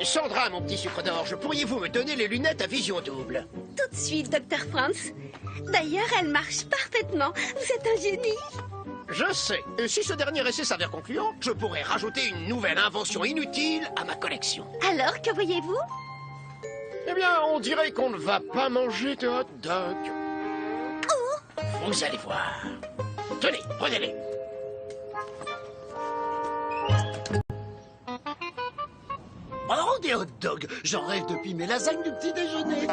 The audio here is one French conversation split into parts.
Sandra, mon petit sucre d'orge, pourriez-vous me donner les lunettes à vision double? Tout de suite, Dr. Franz. D'ailleurs, elles marchent parfaitement. Vous êtes un génie. Je sais. Et si ce dernier essai s'avère concluant, je pourrais rajouter une nouvelle invention inutile à ma collection. Alors, que voyez-vous? Eh bien, on dirait qu'on ne va pas manger de hot dog. Oh! Vous allez voir. Tenez, prenez-les. Oh, des hot dogs! J'en rêve depuis mes lasagnes du petit déjeuner.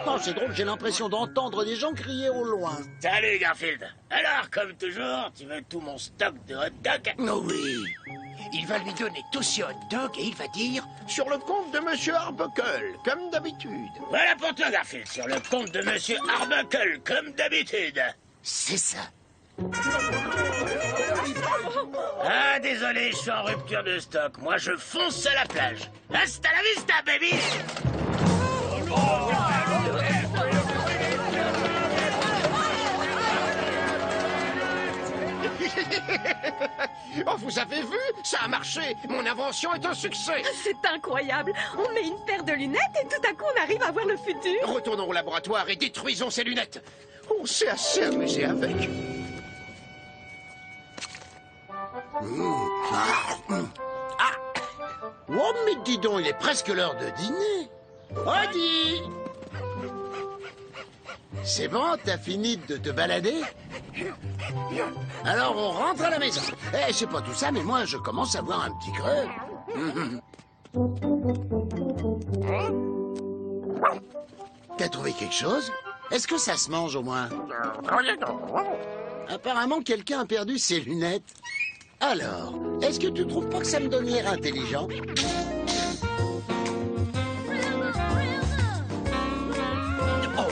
Non, c'est drôle, j'ai l'impression d'entendre des gens crier au loin. Salut Garfield. Alors, comme toujours, tu veux tout mon stock de hot dog? Oh oui. Il va lui donner tous ses hot dogs et il va dire « Sur le compte de Monsieur Arbuckle, comme d'habitude. » Voilà pour toi Garfield, sur le compte de Monsieur Arbuckle, comme d'habitude. C'est ça. Ah, désolé, je suis en rupture de stock. Moi, je fonce à la plage. Hasta la vista, baby! Oh, vous avez vu? Ça a marché. Mon invention est un succès. C'est incroyable. On met une paire de lunettes et tout à coup, on arrive à voir le futur. Retournons au laboratoire et détruisons ces lunettes. On s'est assez amusé avec. Oh, mais dis donc, il est presque l'heure de dîner. Roddy! C'est bon, t'as fini de te balader? Alors, on rentre à la maison. Eh, c'est pas tout ça, mais moi, je commence à voir un petit creux. T'as trouvé quelque chose? Est-ce que ça se mange, au moins? Apparemment, quelqu'un a perdu ses lunettes. Alors, est-ce que tu trouves pas que ça me donne l'air intelligent? Oh!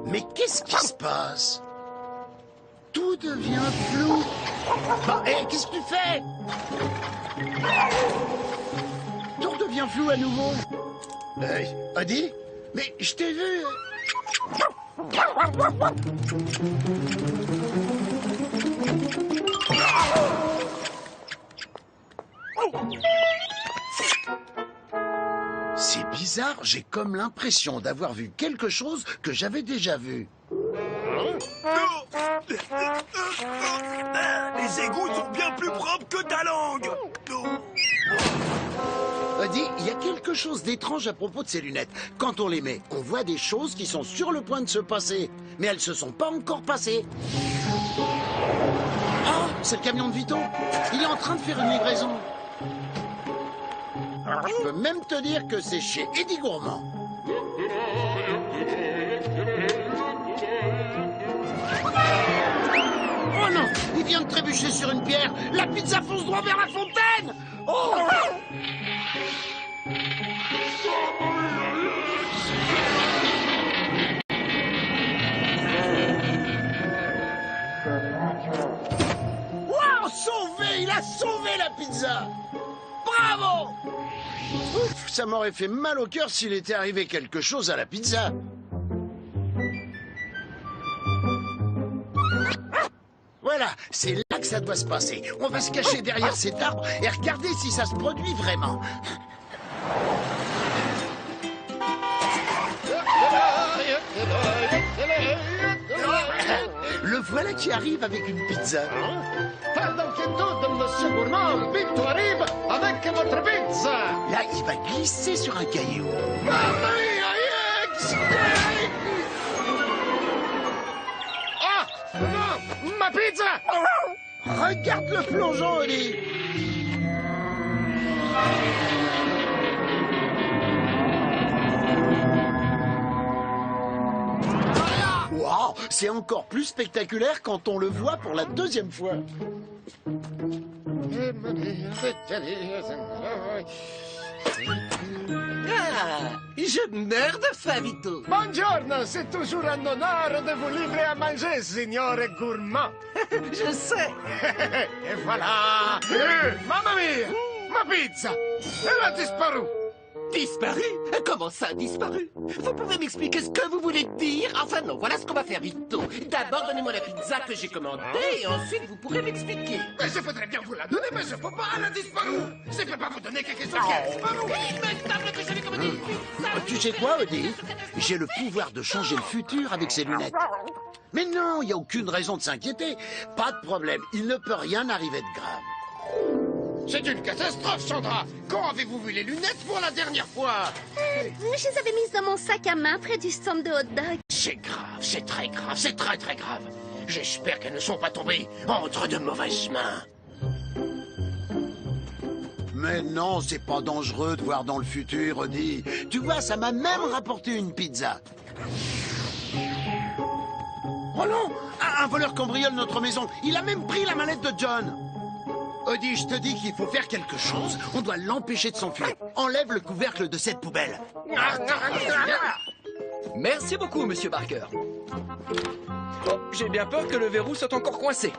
Mais qu'est-ce qui se passe? Tout devient flou. Bah, hé, qu'est-ce que tu fais? Tout devient flou à nouveau. Odile? Mais je t'ai vu. C'est bizarre, j'ai comme l'impression d'avoir vu quelque chose que j'avais déjà vu. Les égouts sont bien plus propres que ta langue. Odie, il y a quelque chose d'étrange à propos de ces lunettes. Quand on les met, on voit des choses qui sont sur le point de se passer, mais elles se sont pas encore passées. Ah, c'est le camion de Vito. Il est en train de faire une livraison. Je peux même te dire que c'est chez Eddie Gourmand. Oh non, il vient de trébucher sur une pierre. La pizza fonce droit vers la fontaine. Oh! Wow, sauvé! Il a sauvé la pizza! Bravo! Ouf, ça m'aurait fait mal au cœur s'il était arrivé quelque chose à la pizza. Voilà, c'est là que ça doit se passer. On va se cacher derrière cet arbre et regarder si ça se produit vraiment. Le voilà qui arrive avec une pizza. Pendant qu'inquiétude, Monsieur Gourmand, Vito arrive avec votre pizza. Là, il va glisser sur un caillou. Mamma mia, X! Ah! Non! Ma pizza! Regarde le plongeon, Oli. Wow, c'est encore plus spectaculaire quand on le voit pour la deuxième fois. Ah, je meurs de faim, Vito. Buongiorno, c'est toujours un honneur de vous livrer à manger, signore Gourmand. Je sais. Et voilà! Mamma mia! Ma pizza! Elle a disparu! Disparu? Comment ça, disparu? Vous pouvez m'expliquer ce que vous voulez dire? Enfin non, voilà ce qu'on va faire, Vito. D'abord, donnez-moi la pizza que j'ai commandée, et ensuite, vous pourrez m'expliquer. Mais je voudrais bien vous la donner, mais je peux pas, elle a disparu. Je peux pas vous donner quelque chose qui a disparu. Il me semble que j'avais commandé une pizza. Tu sais quoi, Odie? J'ai le pouvoir de changer le futur avec ces lunettes. Mais non, il n'y a aucune raison de s'inquiéter. Pas de problème, il ne peut rien arriver de grave. C'est une catastrophe, Sandra. Quand avez-vous vu les lunettes pour la dernière fois? Je les avais mises dans mon sac à main près du stand de hot dog. C'est grave, c'est très grave, c'est très très grave. J'espère qu'elles ne sont pas tombées entre de mauvaises mains. Mais non, c'est pas dangereux de voir dans le futur, Odie. Tu vois, ça m'a même rapporté une pizza. Oh non! Un voleur cambriole notre maison. Il a même pris la mallette de John. Odie, je te dis qu'il faut faire quelque chose. On doit l'empêcher de s'enfuir. Enlève le couvercle de cette poubelle. Merci beaucoup, monsieur Barker. Oh, j'ai bien peur que le verrou soit encore coincé.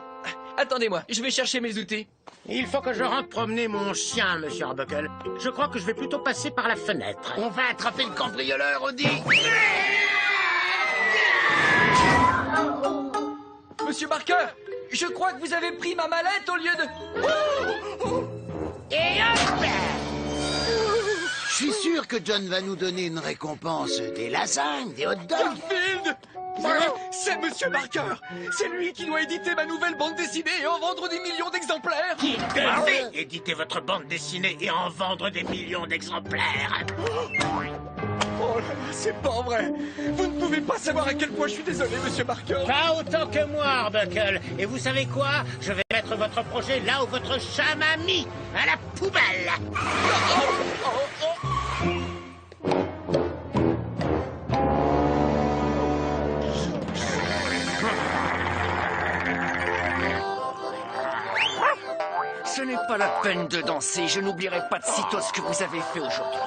Attendez-moi, je vais chercher mes outils. Il faut que je rentre promener mon chien, monsieur Arbuckle. Je crois que je vais plutôt passer par la fenêtre. On va attraper le cambrioleur, Odie. Monsieur Barker, je crois que vous avez pris ma mallette au lieu de... Et hop! Je suis sûr que John va nous donner une récompense. Des lasagnes, des hot dogs. Garfield! C'est monsieur Barker. C'est lui qui doit éditer ma nouvelle bande dessinée et en vendre des millions d'exemplaires. Qui devait éditer votre bande dessinée et en vendre des millions d'exemplaires. Oh là là, c'est pas vrai. Vous ne pouvez pas savoir à quel point je suis désolé, monsieur Barker. Pas autant que moi, Arbuckle. Et vous savez quoi? Je vais mettre votre projet là où votre chat m'a mis, à la poubelle. Ce n'est pas la peine de danser. Je n'oublierai pas de sitôt ce que vous avez fait aujourd'hui.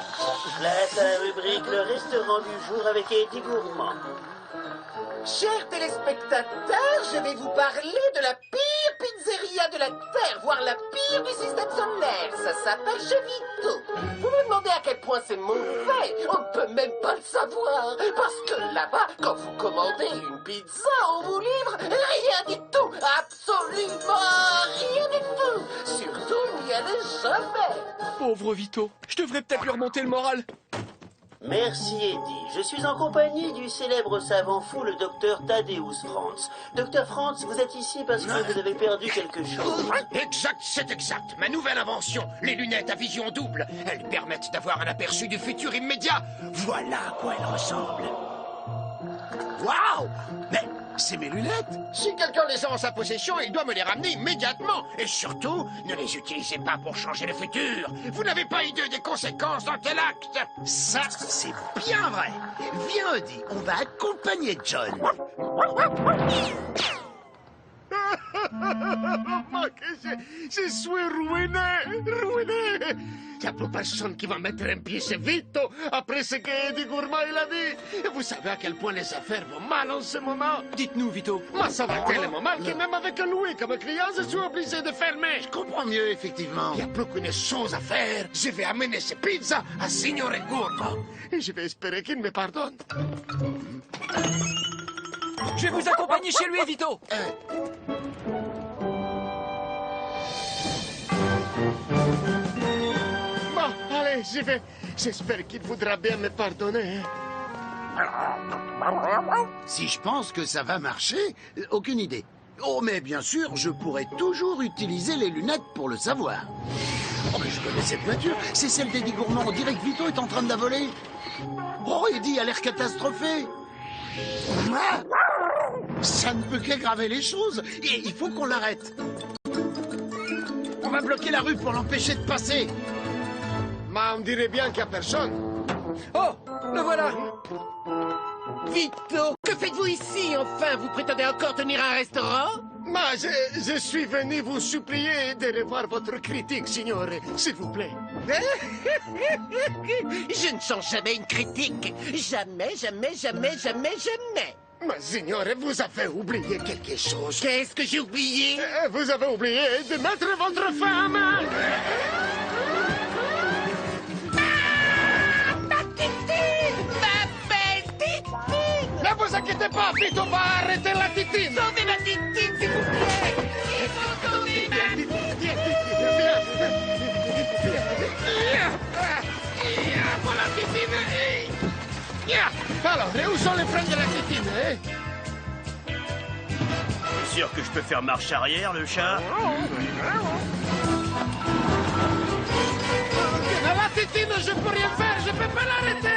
Place à la rubrique Le restaurant du jour avec Eddie Gourmand. Chers téléspectateurs, je vais vous parler de la pire pizzeria de la Terre, voire la pire du système solaire. Ça s'appelle Chez Vito. Vous me demandez à quel point c'est mauvais. On ne peut même pas le savoir. Parce que là-bas, quand vous commandez une pizza, on vous livre rien du tout. Absolument rien du tout. Surtout, n'y allez jamais. Pauvre Vito, je devrais peut-être lui remonter le moral. Merci Eddie. Je suis en compagnie du célèbre savant fou, le docteur Thaddeus Franz. Docteur Franz, vous êtes ici parce que vous avez perdu quelque chose. Exact, c'est exact. Ma nouvelle invention, les lunettes à vision double. Elles permettent d'avoir un aperçu du futur immédiat. Voilà à quoi elles ressemblent. Waouh! Mais c'est mes lunettes. Si quelqu'un les a en sa possession, il doit me les ramener immédiatement. Et surtout, ne les utilisez pas pour changer le futur. Vous n'avez pas idée des conséquences d'un tel acte. Ça, c'est bien vrai. Viens, Odie, on va accompagner John. Je suis ruiné. Il n'y a plus personne qui va mettre un pied chez Vito après ce que Eddie Gourmand il a dit. Et vous savez à quel point les affaires vont mal en ce moment. Dites-nous, Vito. Moi, ça va tellement mal que même avec un louis comme client, je suis obligé de fermer. Je comprends mieux, effectivement. Il n'y a plus qu'une chose à faire. Je vais amener ces pizzas à Signore Gourmand. Et je vais espérer qu'il me pardonne. Je vais vous accompagner chez lui, Vito. Bon, allez, j'y vais. J'espère qu'il voudra bien me pardonner. Si je pense que ça va marcher, aucune idée. Oh, mais bien sûr, je pourrais toujours utiliser les lunettes pour le savoir. Oh, mais je connais cette voiture. C'est celle d'Eddie Gourmand. On dirait que Vito est en train de la voler. Oh, Eddie a l'air catastrophé. Ah, ça ne peut qu'aggraver les choses. Et il faut qu'on l'arrête. On va bloquer la rue pour l'empêcher de passer. Mais on dirait bien qu'il n'y a personne. Oh, le voilà. Vito, que faites-vous ici, enfin? Vous prétendez encore tenir un restaurant? Mais je suis venu vous supplier de revoir votre critique, signore, s'il vous plaît. Je ne change jamais une critique. Jamais, jamais, jamais, jamais, jamais. Mais signore, vous avez oublié quelque chose. Qu'est-ce que j'ai oublié? Vous avez oublié de mettre votre femme. Ne vous inquiétez pas, Vito va arrêter la titine. Sauvez ma titine, s'il vous plaît. Il faut sauver ma Viens. Voilà la titine. Alors, et où sont les freins de la titine, hein? T'es sûr que je peux faire marche arrière, le chat? La titine, je peux rien faire, je peux pas l'arrêter.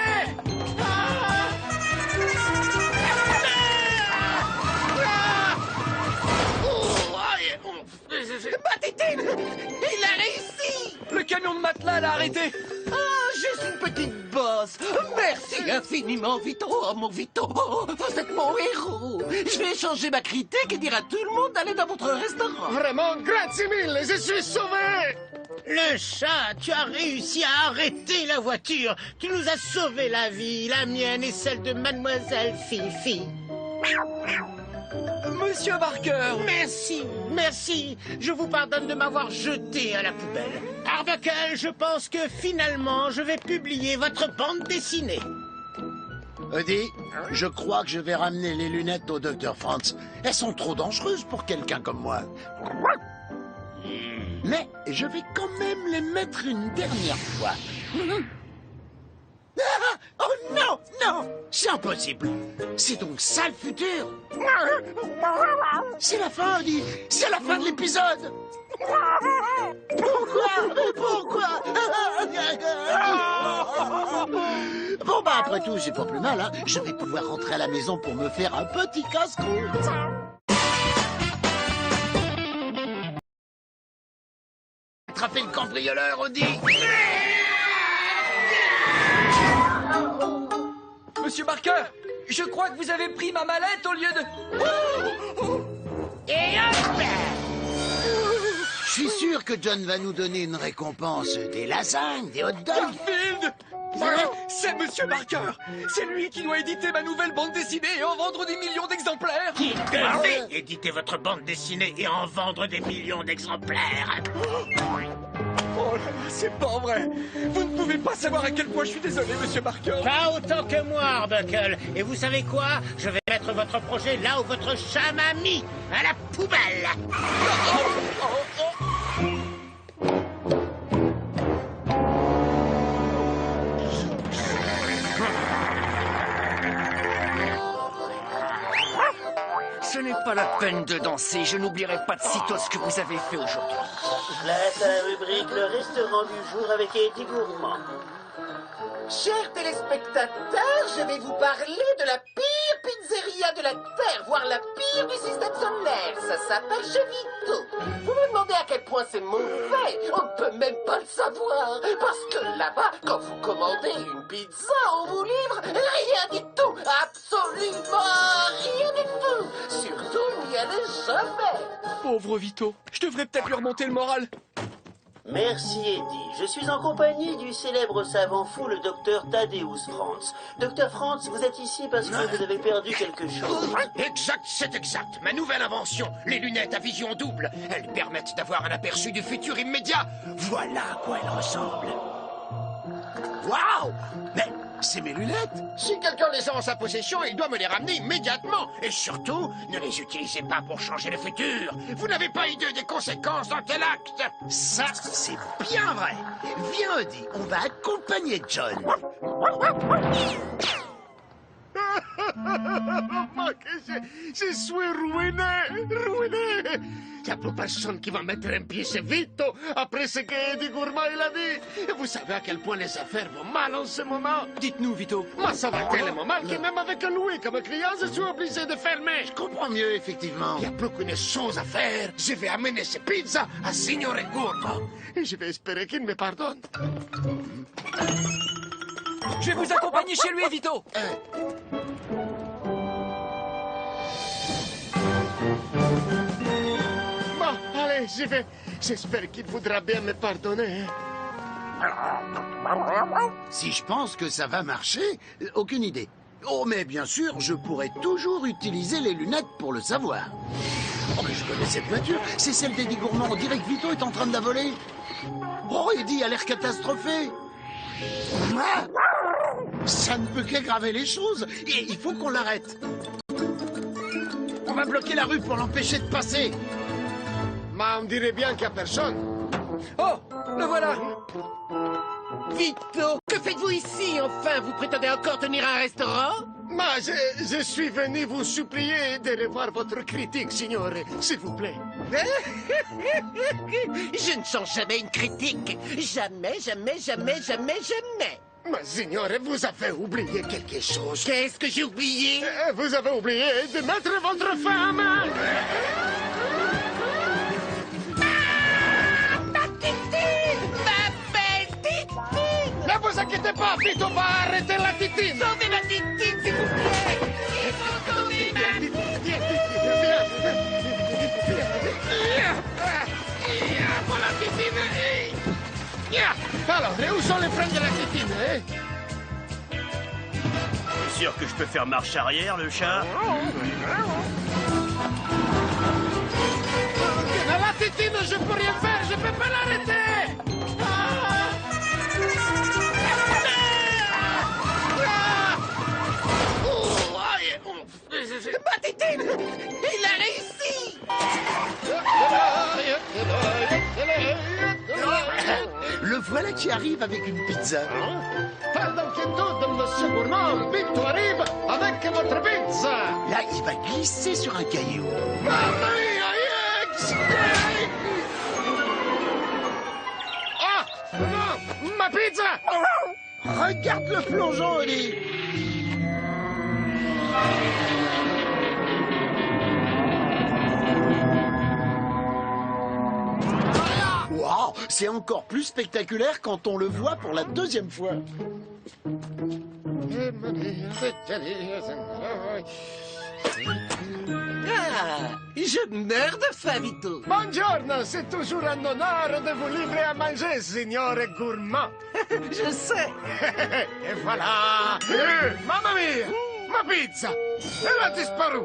Ma titine! Il a réussi! Le camion de matelas l'a arrêté. Oh, je suis une petite bosse. Merci infiniment, Vito. Oh, mon Vito. Oh, vous êtes mon héros. Je vais changer ma critique et dire à tout le monde d'aller dans votre restaurant. Vraiment, grazie mille, je suis sauvé. Le chat, tu as réussi à arrêter la voiture. Tu nous as sauvé la vie, la mienne et celle de Mademoiselle Fifi. Monsieur Barker. Merci. Je vous pardonne de m'avoir jeté à la poubelle. Arbuckle, je pense que finalement, je vais publier votre bande dessinée. Eddie, je crois que je vais ramener les lunettes au docteur Franz. Elles sont trop dangereuses pour quelqu'un comme moi. Mais je vais quand même les mettre une dernière fois. Ah, oh non, c'est impossible. C'est donc ça le futur. C'est la fin, Eddie. C'est la fin de l'épisode. Pourquoi Bon bah après tout, c'est pas plus mal, hein. Je vais pouvoir rentrer à la maison pour me faire un petit casse-croûte. Attrapez le cambrioleur, Audi. Monsieur Barker, je crois que vous avez pris ma mallette au lieu de... Et hop! Je suis sûr que John va nous donner une récompense. Des lasagnes, des hot dogs. Garfield! C'est Monsieur Barker. C'est lui qui doit éditer ma nouvelle bande dessinée et en vendre des millions d'exemplaires. Qui devait éditer votre bande dessinée et en vendre des millions d'exemplaires. Oh là là, c'est pas vrai. Vous ne pouvez pas savoir à quel point je suis désolé, Monsieur Barker. Pas autant que moi, Arbuckle. Et vous savez quoi? Je vais mettre votre projet là où votre chat m'a mis, à la poubelle. Ce n'est pas la peine de danser. Je n'oublierai pas de sitôt ce que vous avez fait aujourd'hui. Place à la rubrique Le restaurant du jour avec Eddie Gourmand. Chers téléspectateurs, je vais vous parler de la pire pizzeria de la Terre, voire la pire du système solaire. Ça s'appelle chez Vito. Vous me demandez à quel point c'est mauvais. On ne peut même pas le savoir. Parce que là-bas, quand vous commandez une pizza, on vous livre rien du tout. Absolument rien du tout. Surtout, rien de jamais. Pauvre Vito, je devrais peut-être lui remonter le moral. Merci, Eddie. Je suis en compagnie du célèbre savant fou, le docteur Thaddeus Franz. Docteur Franz, vous êtes ici parce que vous avez perdu quelque chose. Exact, c'est exact. Ma nouvelle invention, les lunettes à vision double. Elles permettent d'avoir un aperçu du futur immédiat. Voilà à quoi elles ressemblent. Waouh! Mais c'est mes lunettes. Si quelqu'un les a en sa possession, il doit me les ramener immédiatement. Et surtout, ne les utilisez pas pour changer le futur. Vous n'avez pas idée des conséquences d'un tel acte. Ça, c'est bien vrai. Viens, Eddie, on va accompagner John. Je suis ruiné. Il n'y a plus personne qui va mettre un pied chez Vito après ce que Eddie Gourmand il a dit. Et vous savez à quel point les affaires vont mal en ce moment. Dites-nous, Vito. Moi, ça va tellement mal que même avec un louis comme client, je suis obligé de fermer. Je comprends mieux, effectivement. Il n'y a plus qu'une chose à faire. Je vais amener ces pizzas à Signore Gourmand. Et je vais espérer qu'il me pardonne. Je vais vous accompagner chez lui, Vito. Bon, allez, j'y vais. J'espère qu'il voudra bien me pardonner. Si je pense que ça va marcher, aucune idée. Oh, mais bien sûr, je pourrais toujours utiliser les lunettes pour le savoir. Oh, mais je connais cette voiture. C'est celle d'Eddie Gourmand. On dirait que Vito est en train de la voler. Oh, Eddie a l'air catastrophé. Ah Ça ne peut qu'aggraver les choses. Et il faut qu'on l'arrête. On va bloquer la rue pour l'empêcher de passer. Mais on dirait bien qu'il n'y a personne. Oh, le voilà. Vito, que faites-vous ici, enfin? Vous prétendez encore tenir un restaurant? Mais je suis venu vous supplier de revoir votre critique, signore, s'il vous plaît. Je ne change jamais une critique. Jamais, jamais, jamais, jamais, jamais. Mais signore, vous avez oublié quelque chose. Qu'est-ce que j'ai oublié? Vous avez oublié de mettre votre femme. Ne vous inquiétez pas, Vito va arrêter la titine. Sauvez ma titine, s'il vous plaît. Il faut sauver ma titine. Voilà, titine. Alors, et où sont les freins de la titine, hein? T'es sûr que je peux faire marche arrière, le chat? La titine, je peux rien faire, je peux pas l'arrêter. Ma titine, il a réussi. Le voilà qui arrive avec une pizza. Pas d'inquiétude, monsieur Gourmand. Vito arrive avec votre pizza. Là, il va glisser sur un caillou. Mamma mia, yes! Ah, non, ma pizza! Regarde le plongeon, Oli. Wow, c'est encore plus spectaculaire quand on le voit pour la deuxième fois. Ah, je meurs de faim, Vito. Buongiorno, c'est toujours un honneur de vous livrer à manger, signore Gourmand. Je sais. Et voilà. Mamma mia, ma pizza, elle a disparu.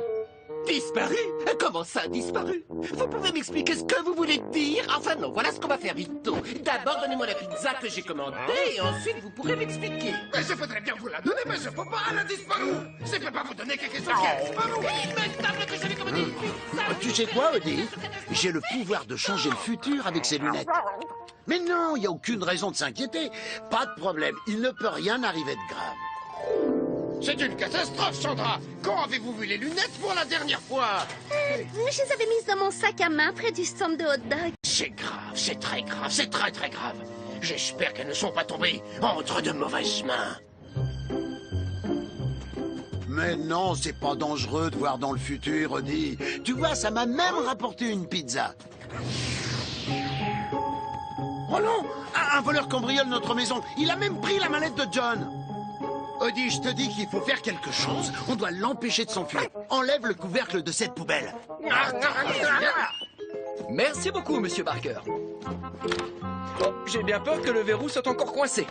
Disparu? Comment ça, disparu? Vous pouvez m'expliquer ce que vous voulez dire? Enfin non, voilà ce qu'on va faire, Vito. D'abord, donnez-moi la pizza que j'ai commandée, et ensuite, vous pourrez m'expliquer. Mais je voudrais bien vous la donner, mais je peux pas, elle a disparu. Je peux pas vous donner quelque chose qui a disparu. Il me semble que j'avais commandé une pizza. Tu sais quoi, Odie? J'ai le pouvoir de changer le futur avec ces lunettes. Mais non, il n'y a aucune raison de s'inquiéter. Pas de problème, il ne peut rien arriver de grave. C'est une catastrophe, Sandra. Quand avez-vous vu les lunettes pour la dernière fois? Je les avais mises dans mon sac à main près du stand de hot dog. C'est grave, c'est très grave, c'est très très grave. J'espère qu'elles ne sont pas tombées entre de mauvaises mains. Mais non, c'est pas dangereux de voir dans le futur, Odie. Tu vois, ça m'a même rapporté une pizza. Oh non! Un voleur cambriole notre maison. Il a même pris la mallette de John. Odie, je te dis qu'il faut faire quelque chose. On doit l'empêcher de s'enfuir. Enlève le couvercle de cette poubelle. Merci beaucoup, monsieur Barker. Oh, j'ai bien peur que le verrou soit encore coincé.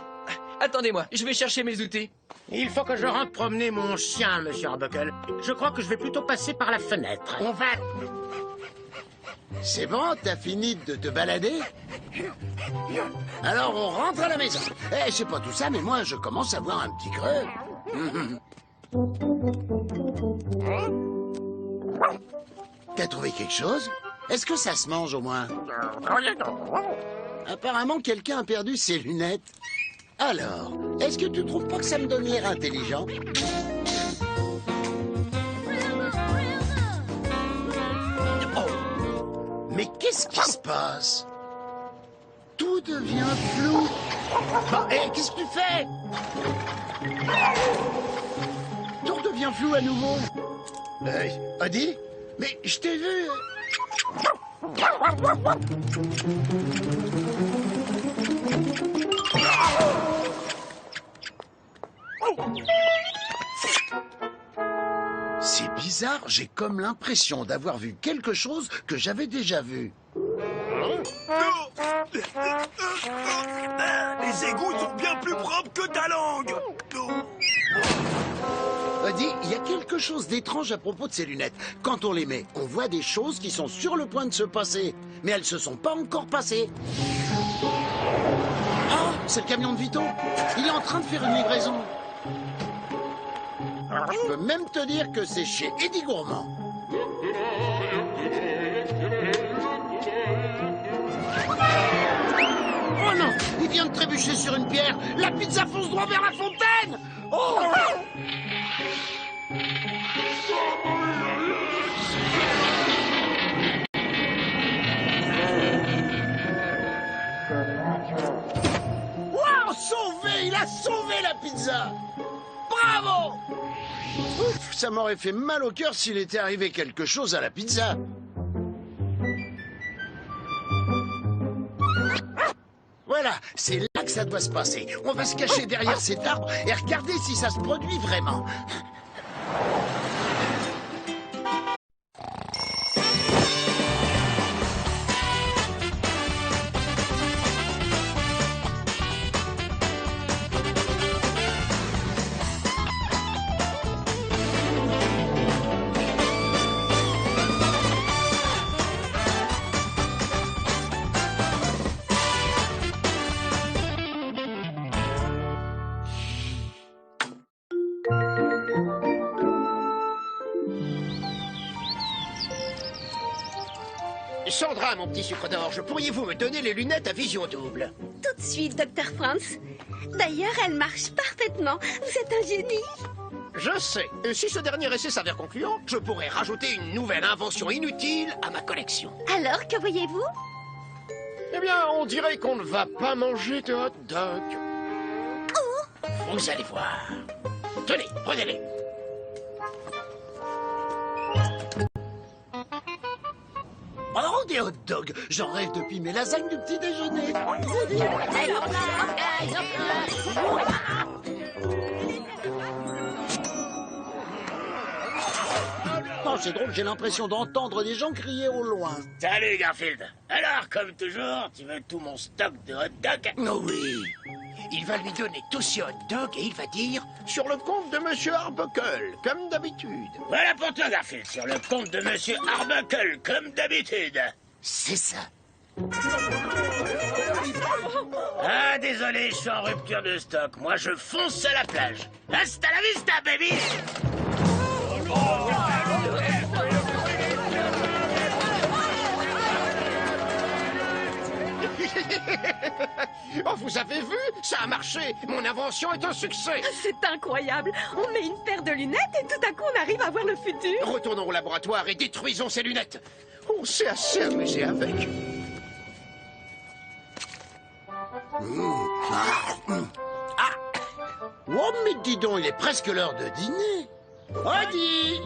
Attendez-moi, je vais chercher mes outils. Il faut que je rentre promener mon chien, monsieur Arbuckle. Je crois que je vais plutôt passer par la fenêtre. On va... C'est bon, t'as fini de te balader? Alors on rentre à la maison. Eh, c'est pas tout ça, mais moi je commence à voir un petit creux. T'as trouvé quelque chose? Est-ce que ça se mange au moins? Apparemment quelqu'un a perdu ses lunettes. Alors, est-ce que tu trouves pas que ça me donne l'air intelligent? Mais qu'est-ce qui se passe? Tout devient flou. Bah, qu'est-ce que tu fais? Tout redevient flou à nouveau. Odie? Mais je t'ai vu. C'est bizarre, j'ai comme l'impression d'avoir vu quelque chose que j'avais déjà vu. Les égouts sont bien plus propres que ta langue. Odie, il y a quelque chose d'étrange à propos de ces lunettes. Quand on les met, on voit des choses qui sont sur le point de se passer. Mais elles se sont pas encore passées. Oh, c'est le camion de Vito. Il est en train de faire une livraison. Je peux même te dire que c'est chez Eddie Gourmand. Oh non, il vient de trébucher sur une pierre. La pizza fonce droit vers la fontaine. Oh! Wow, sauvé! Il a sauvé la pizza! Bravo! Ouf, ça m'aurait fait mal au cœur s'il était arrivé quelque chose à la pizza. Voilà, c'est là que ça doit se passer. On va se cacher derrière cet arbre et regarder si ça se produit vraiment. Sandra, mon petit sucre d'orge, pourriez-vous me donner les lunettes à vision double? Tout de suite, Dr. Franz. D'ailleurs, elles marchent parfaitement. Vous êtes un génie. Je sais. Et si ce dernier essai s'avère concluant, je pourrais rajouter une nouvelle invention inutile à ma collection. Alors, que voyez-vous? Eh bien, on dirait qu'on ne va pas manger de hot dog. Oh! Vous allez voir. Tenez, prenez-les. Oh, des hot dogs! J'en rêve depuis mes lasagnes du petit déjeuner. Non, c'est drôle, j'ai l'impression d'entendre des gens crier au loin. Salut Garfield. Alors, comme toujours, tu veux tout mon stock de hot dog? Oh oui. Il va lui donner tous ses hot dogs et il va dire « Sur le compte de Monsieur Arbuckle, comme d'habitude. » Voilà pour toi, Garfield, sur le compte de Monsieur Arbuckle, comme d'habitude. C'est ça. Ah, désolé, je suis en rupture de stock. Moi, je fonce à la plage. Hasta la vista, baby! Oh, vous avez vu? Ça a marché. Mon invention est un succès. C'est incroyable. On met une paire de lunettes et tout à coup on arrive à voir le futur. Retournons au laboratoire et détruisons ces lunettes. On s'est assez amusé avec. Oh, mais dis donc, il est presque l'heure de dîner. Odie!